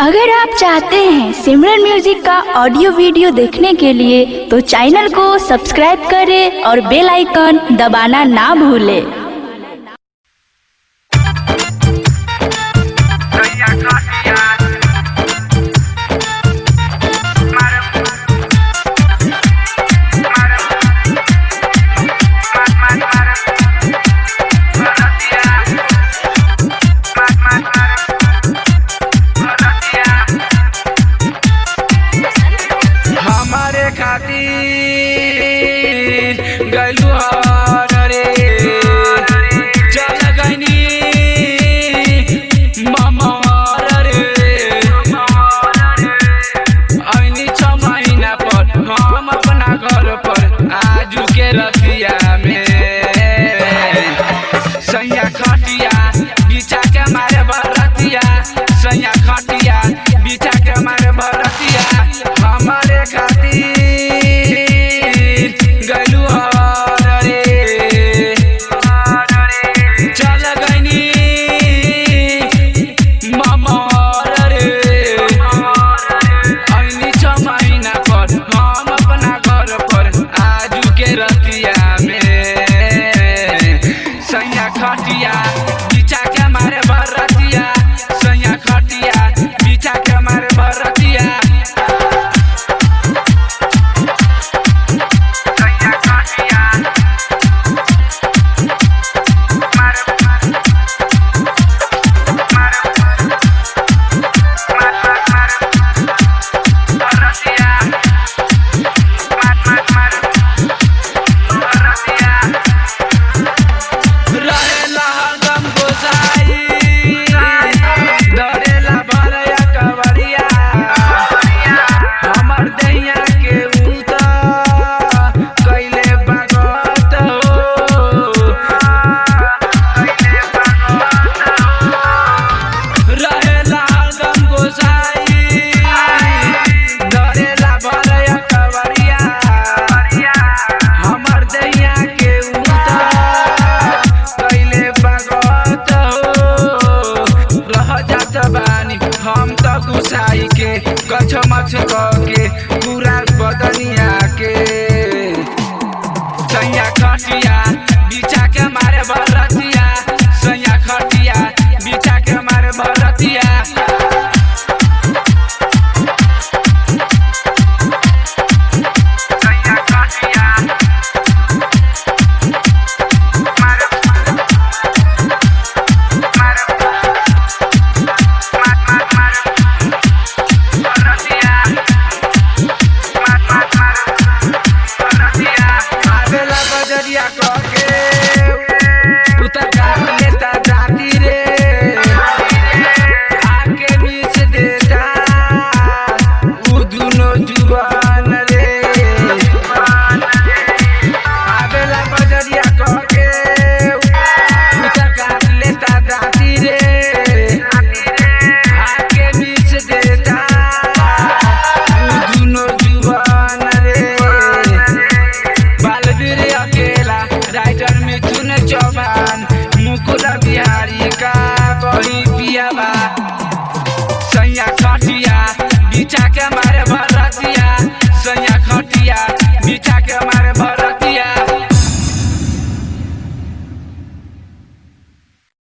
अगर आप चाहते हैं सिमरन म्यूजिक का ऑडियो वीडियो देखने के लिए तो चैनल को सब्सक्राइब करें और बेल आइकन दबाना ना भूलें। गलू रे चल गनी ममर रे ऐनी 6 महीना पर हम अपना घर पर आजू के रतिया में सैया खटिया बिछा के मारे बरतिया सैया खटिया बिछा के मारे बरतिया हमारे खातिर खटिया बिछा के मारे बरतिया सैया खटिया बिछा के मारे बरतिया सैया खटिया मारे हम तो गुसाई के कछ मछ